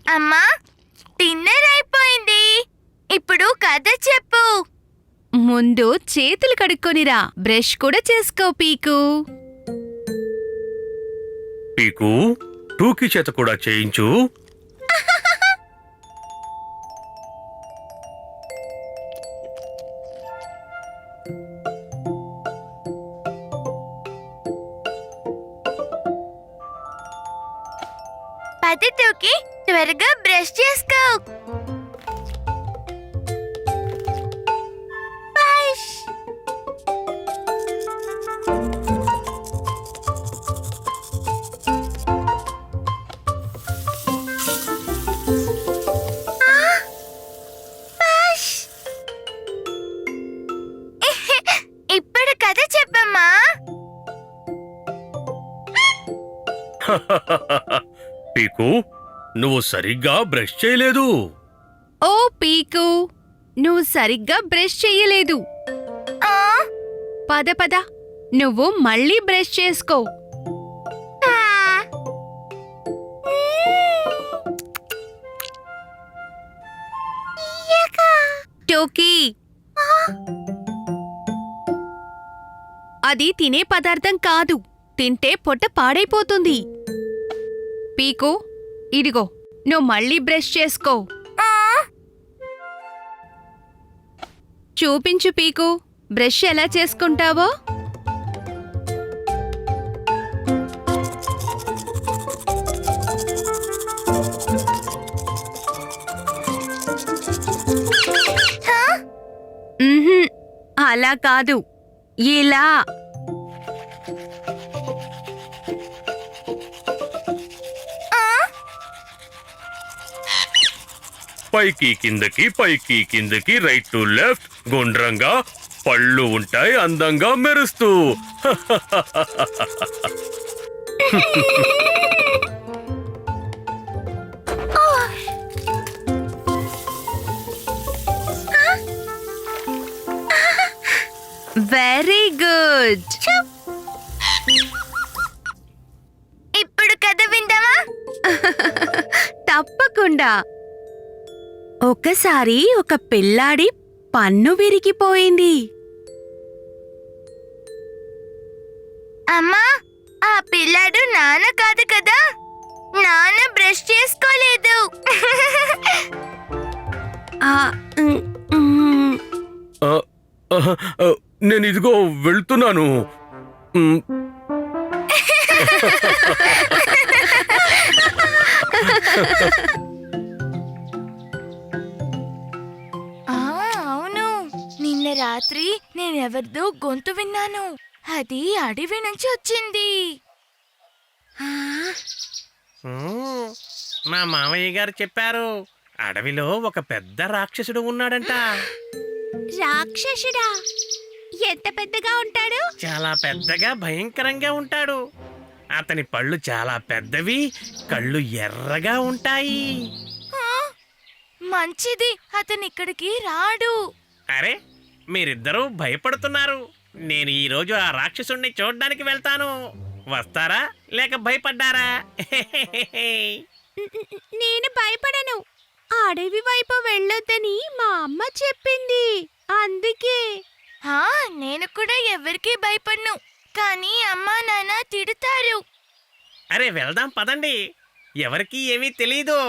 అమ్మా, డిన్నర్ అయిపోయింది. ఇప్పుడు కథ చెప్పు. ముందు చేతులు కడుక్కొనిరా. బ్రష్ కూడా చేసుకో పీకు. పీకు, టూకీ చేత కూడా చేయించు. పది టూకీ, త్వరగా బ్రష్ చేసుకో. బ్రష్. బ్రష్. ఇప్పుడు కథ చెప్పమ్మా. పీకు, నువ్వు సరిగ్గా బ్రష్ చేయలేదు. ఓ పీకు, నువ్వు సరిగ్గా బ్రష్ చెయ్యలేదు. ఆ, పద పద, నువ్వు మళ్ళీ బ్రష్ చేసుకో. ఆ. టోకీ, అది తినే పదార్థం కాదు. తింటే పొట్ట పాడైపోతుంది. పీకు, ఇదిగో, నువ్వు మళ్ళీ బ్రష్ చేసుకో. ఆ. చూపించు పీకు, బ్రష్ ఎలా చేసుకుంటావో. ఉహుం, అలా కాదు, ఇలా. పైకి కిందకి, పైకి కిందకి, రైట్ టు లెఫ్ట్, గుండ్రంగా, పళ్ళు ఉంటాయి అందంగా మెరుస్తూ. Very good. ఇప్పుడు కథ విందామా? తప్పకుండా. ఒకసారి ఒక పిల్లాడి పన్ను విరిగిపోయింది. అమ్మా, ఆ పిల్లాడు నాన్న కాదు కదా. నాన్న బ్రష్ చేసుకోలేదు. ఆ, ఉమ్, ఉమ్. ఆ, ఆ, ఆ, నేను ఇదిగో వెళ్తున్నాను. మ్, అవును, నిన్న రాత్రి నేనెవరిదో గొంతు విన్నాను. అది అడవి నుంచి వచ్చింది. మా మామయ్య గారు చెప్పారు, అడవిలో ఒక పెద్ద రాక్షసుడు ఉన్నాడంట. రాక్షసుడా? ఎంత పెద్దగా ఉంటాడు? చాలా పెద్దగా భయంకరంగా ఉంటాడు. అతని పళ్ళు చాలా పెద్దవి, కళ్ళు ఎర్రగా ఉంటాయి. ఆ, మంచిది, అతను ఇక్కడికి రాడు. అరే, మీరిద్దరూ భయపడుతున్నారు. నేను ఈరోజు ఆ రాక్షసుణ్ణి చూడ్డానికి వెళ్తాను. వస్తారా లేక భయపడ్డారా? నేను భయపడను. అడవి వైపు వెళ్ళొద్దని మా అమ్మ చెప్పింది, అందుకే. నేను కూడా ఎవరికీ భయపడను, కానీ అమ్మా నాన్న తిడతారు. అరే వెళ్దాం పదండి, ఎవరికీ ఏమీ తెలీదు.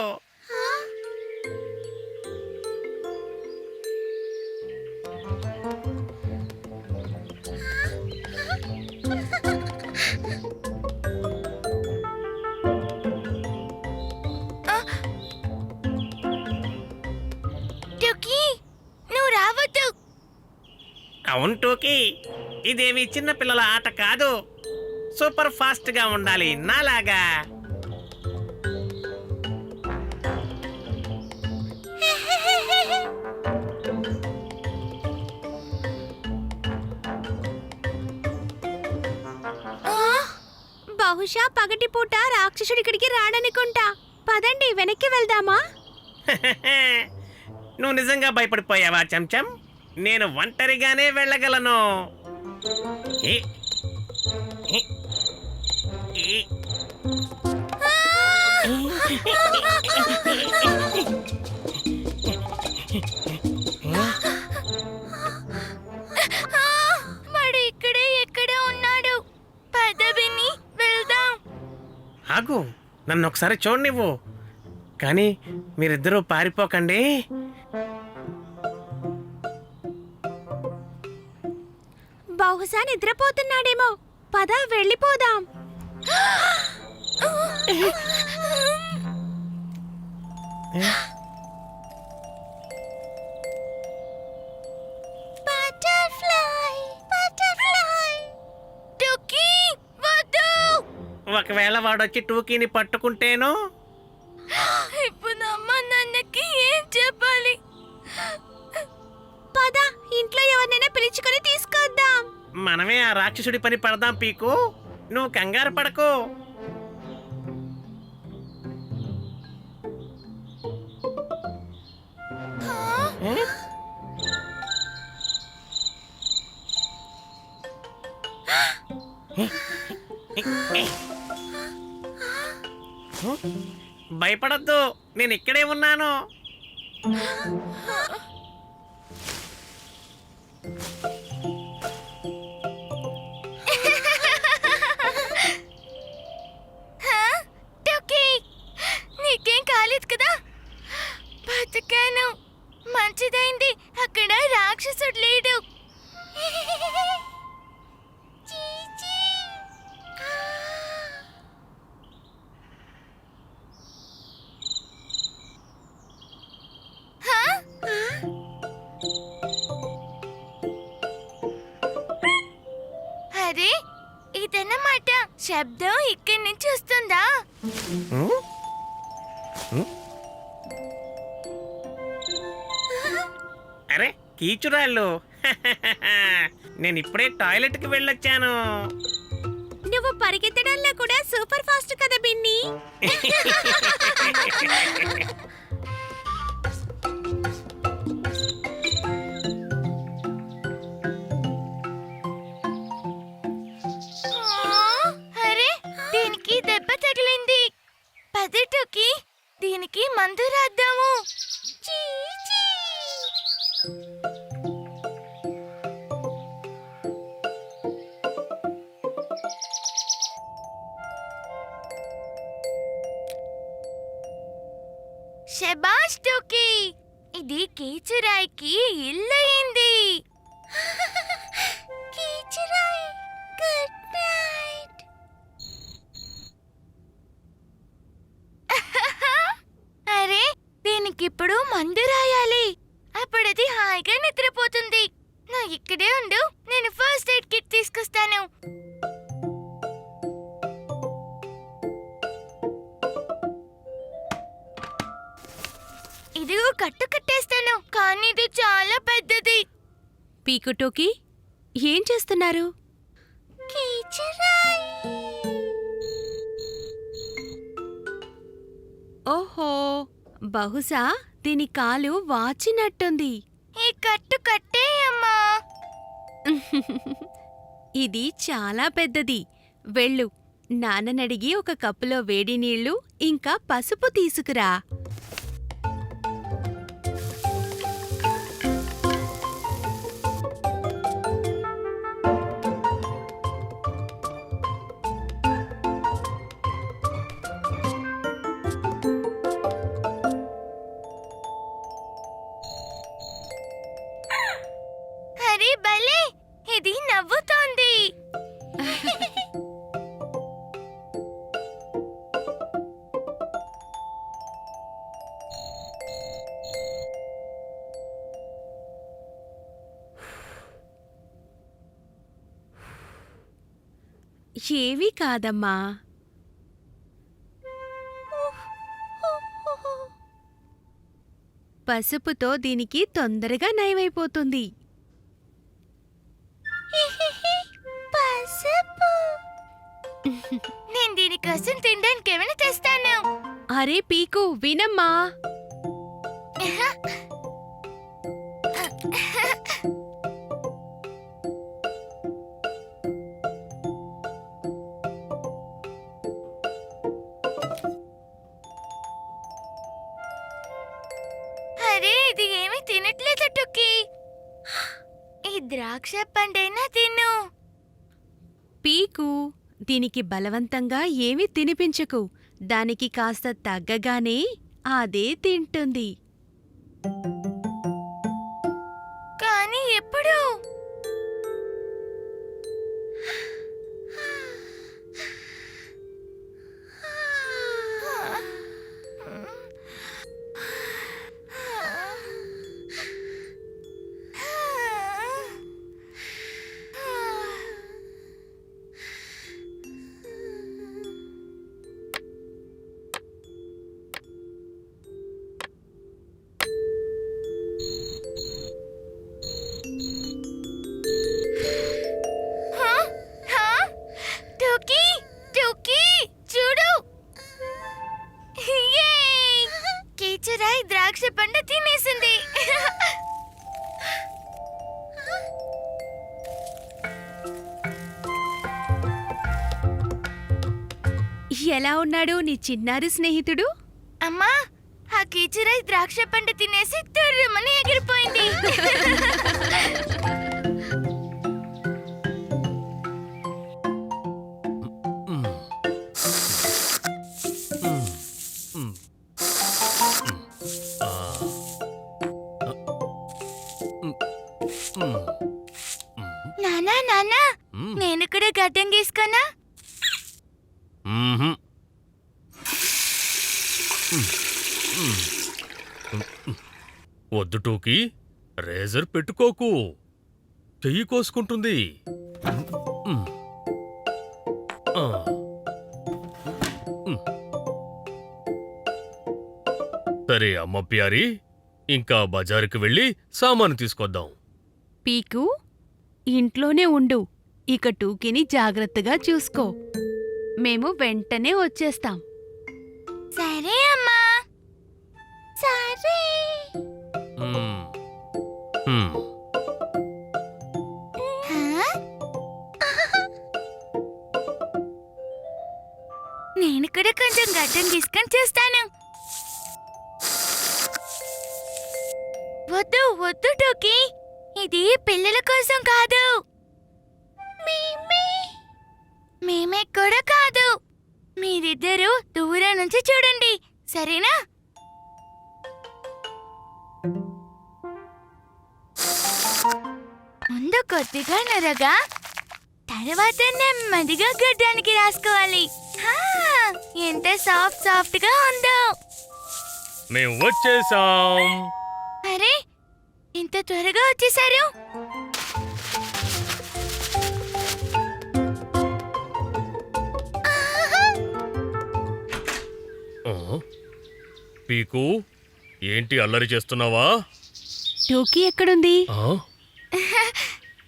టూకీ, నువ్వు రావద్దు. అవును టోకీ, ఇదేమి చిన్న పిల్లల ఆట కాదు. సూపర్ ఫాస్ట్ గా ఉండాలి నాలాగా. బహుశా పగటిపూట రాక్షసుడి ఇక్కడికి రాడనుకుంటా. పదండి, వెనక్కి వెళ్దామా? నువ్వు నిజంగా భయపడిపోయావా చెంచం? నేను ఒంటరిగానే వెళ్ళగలను. ఏ, ఏ, ఏ. నన్ను ఒకసారి చూడనివ్వు. కానీ మీరిద్దరూ పారిపోకండి. బహుశా నిద్రపోతున్నాడేమో. పద వెళ్ళిపోదాం. టుకీ, వద్దు. ఒకవేళ వాడొచ్చి టూకీని పట్టుకుంటేను? ఇప్పుడు అమ్మ నాన్నకి ఏం చెప్పాలి? పద ఇంట్లో ఎవరినైనా పిలుచుకొని తీసుకొద్దాం. మనమే ఆ రాక్షసుడి పని పడదాం పీకు. నువ్వు కంగారు పడకు. ఏ? భయపడద్దు, నేను ఇక్కడే ఉన్నాను. టుకీ, నీకేం కాలేదు కదా? బతికాను, మంచిదైంది. అక్కడ రాక్షసుడు లేడు. హా? అరే, ఇదన్నమాట. శబ్దం ఇక్కడి నుంచి వస్తుందా? ఉం? ఉం? అరే కీచురాళ్ళు, నేను ఇప్పుడే టాయిలెట్కి వెళ్ళొచ్చాను. నువ్వు పరిగెత్తడంలో కూడా సూపర్ ఫాస్ట్ కదా బిన్ని. అరే, దీనికి దెబ్బ తగిలింది. పదటుకి దీనికి మందు రాద్దాము. శబాష్ టోకీ, ఇది కీచురాయికి ఇల్లయింది. కీచురాయి, గుడ్ నైట్. అరే, దీనికిప్పుడు మందు రాయాలి. అప్పుడది హాయిగా నిద్రపోతుంది. నువ్వు ఇక్కడే ఉండు, నేను ఫస్ట్ ఎయిడ్ కిట్ తీసుకొస్తాను. ఇదిగో కట్టు కట్టేస్తాను, కానీ ఇది చాలా పెద్దది. పీకుటోకి ఏం చేస్తున్నారు? ఓహో, బహుశా దీని కాలు వాచినట్టుంది. ఈ కట్టు కట్టేయమ్మా. ఇది చాలా పెద్దది. వెళ్ళు, నాన్ననడిగి ఒక కప్పులో వేడి నీళ్లు ఇంకా పసుపు తీసుకురా. అరే భలే, ఇది నవ్వుతోంది. ఏవీ కాదమ్మా. పసుపుతో దీనికి తొందరగా నయమైపోతుంది. పసుపు. నేను దీనికోసం తినడానికి ఏమైనా తెస్తాను. అరే పీకు, వినమ్మా. అరే, ఇది ఏమీ తినట్లేదు టుకీ. ఈ ద్రాక్ష పండైనా తిను. పీకు, దీనికి బలవంతంగా ఏమీ తినిపించకు. దానికి కాస్త తగ్గగానే అదే తింటుంది. కానీ ఎప్పుడు? టోకీ, టోకీ, చూడు. యేయ్! కీచురాయి ద్రాక్ష పండు తినేసింది. ఎలా ఉన్నాడు నీ చిన్నారి స్నేహితుడు? అమ్మా, ఆ కీచురాయి ద్రాక్ష పండు తినేసి తుర్రుమని ఎగిరిపోయింది. నానా, నానా, నేను కూడా గడ్డం గీసుకోనా? మ్మ్హ్మ్. వద్దు టోకీ, రేజర్ పెట్టుకోకు, చెయ్యి కోసుకుంటుంది. ఆ. సరే అమ్మ ప్యారీ, ఇంకా బజారుకి వెళ్ళి సామాను తీసుకొద్దాం. పీకు, ఇంట్లోనే ఉండు. ఇక టూకీని జాగ్రత్తగా చూసుకో. మేము వెంటనే వచ్చేస్తాం. సరే అమ్మా. సరే. మ్మ్. మ్మ్. హా? నేను కూడా కొంచెం గడ్డం తీసుకొని చూస్తాను. వద్దు వద్దు టోకీ, ఇది పిల్లల కోసం కాదు. మేమే కూడా కాదు. మీరిద్దరూ దూరం నుంచి చూడండి, సరేనా? ముందు కొద్దిగా నరగా, తర్వాత నెమ్మదిగా గడ్డానికి రాసుకోవాలి. హా, ఎంత సాఫ్ట్ సాఫ్ట్ గా ఉందో. మేం వచ్చేసాం. అరే, ఇంత త్వరగా వచ్చేసారు. ఆ? పీకు, ఏంటి అల్లరి చేస్తున్నావా? టూకీ ఎక్కడుంది? ఆ?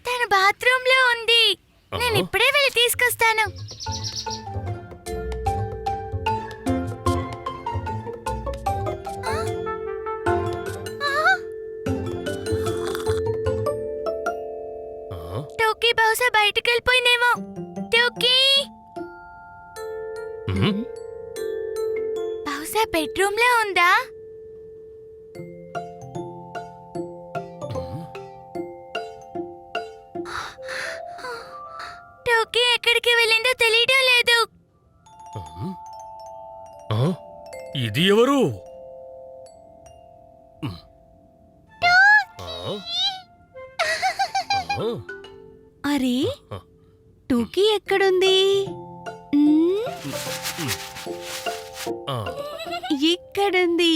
తన బాత్రూమ్ లో ఉంది. నేను ఇప్పుడే వెళ్ళి తీసుకొస్తాను. ఆ? టోకీ బహుశా బయటికి వెళ్ళిపోయిందేమో. టోకీ మ్మ్. బహుశా బెడ్రూమ్ లో ఉందా? టోకీ ఎక్కడికి వెళ్ళిందో తెలియడం లేదు. ఆ? ఇది ఎవరు? ఆ? ఆ? అరే, టూకీ ఎక్కడుంది? మ్మ్, ఆ. ఇక్కడుంది.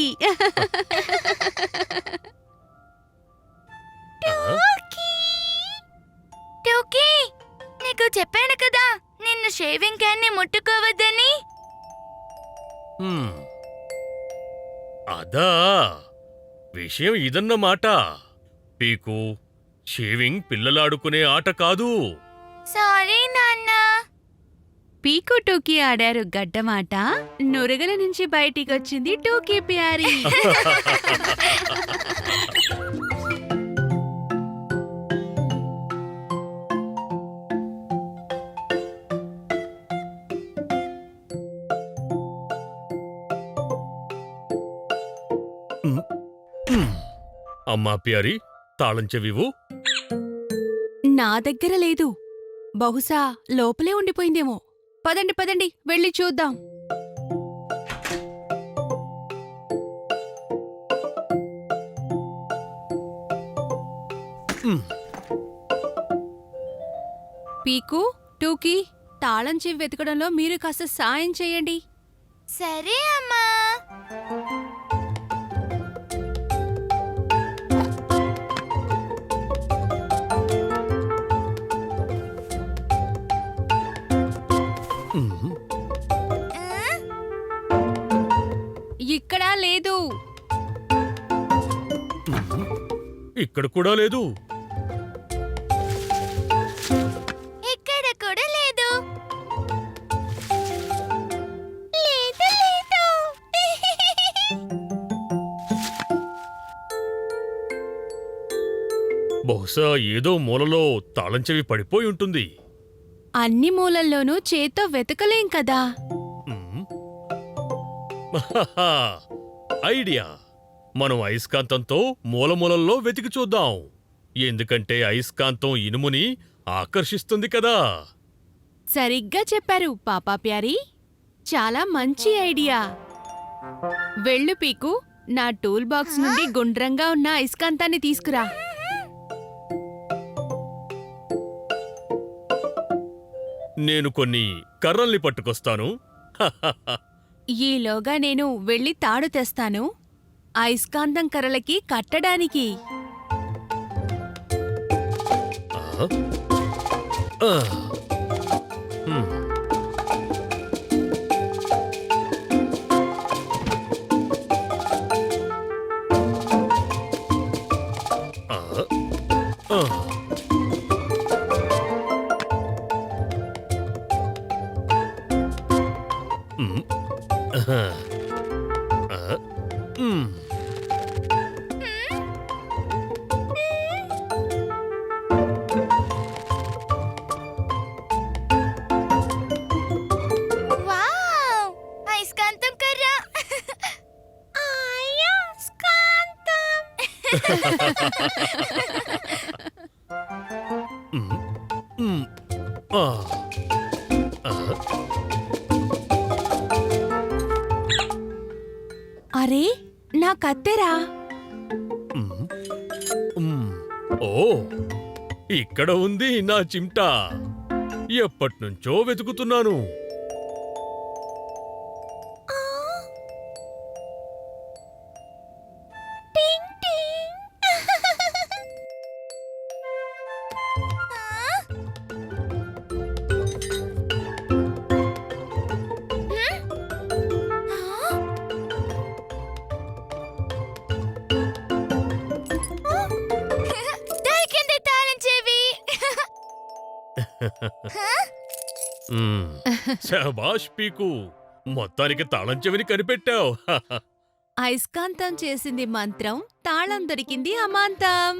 టోకీ, నీకు చెప్పాను కదా నిన్ను షేవింగ్ క్యాన్ ని ముట్టుకోవద్దని. మ్మ్. అదా విషయం ఇదన్నమాట. పీకు, షేవింగ్ పిల్లలాడుకునే ఆట కాదు. సారీ నాన్న. పీకు టూకీ ఆడారు గడ్డమాట. నురగల నుంచి బయటికొచ్చింది టూకీ ప్యారీ. అమ్మా ప్యారీ, తాళం చెవివు. నా దగ్గర లేదు. బహుశా లోపలే ఉండిపోయిందేమో. పదండి పదండి, వెళ్ళి చూద్దాం. పీకు, టూకీ, తాళం చెవి వెతకడంలో మీరు కాస్త సాయం చేయండి. సరే అమ్మా. ఇక్కడా లేదు. ఇక్కడ కూడా లేదు. ఇక్కడ కూడా లేదు. లేదు లేదు. బహుశా ఏదో మూలలో తాళం చెవి పడిపోయి ఉంటుంది. అన్ని మూలల్లోనూ చేత్తో వెతకలేం కదా. మ్మ్. హహహా, ఐడియా. మనం అయస్కాంతంతో మూలమూలల్లో వెతికి చూద్దాం. ఎందుకంటే అయస్కాంతం ఇనుముని ఆకర్షిస్తుంది కదా. సరిగ్గా చెప్పారు పాపా ప్యారీ. చాలా మంచి ఐడియా. వెళ్ళు పీకు, నా టూల్ బాక్స్ నుండి గుండ్రంగా ఉన్న అయస్కాంతాన్ని తీసుకురా. నేను కొన్ని కర్రల్ని పట్టుకొస్తాను. హహహా. ఈలోగా నేను వెళ్ళి తాడు తెస్తాను, అయస్కాంతం కర్రలకి కట్టడానికి. ఆ? ఆ. హ్మ్. ఆ. ఆ. మ్మ్. ఆహా. ఆ. మ్మ్. వావ్! అయస్కాంతం కర్ర. అయస్కాంతం. మ్మ్. మ్మ్. ఆ. ఆ. అరే, నా కత్తెరా. మ్మ్. మ్మ్. ఓ, ఇక్కడ ఉంది నా చిమ్టా. ఎప్పటినుంచో వెతుకుతున్నాను. టింగ్ టింగ్. దొరికింది తాళం చెవి. మ్మ్. శభాష్ పీకు, మొత్తానికి తాళం చెవిని కనిపెట్టావు. అయస్కాంతం చేసింది మంత్రం, తాళం దొరికింది అమాంతం.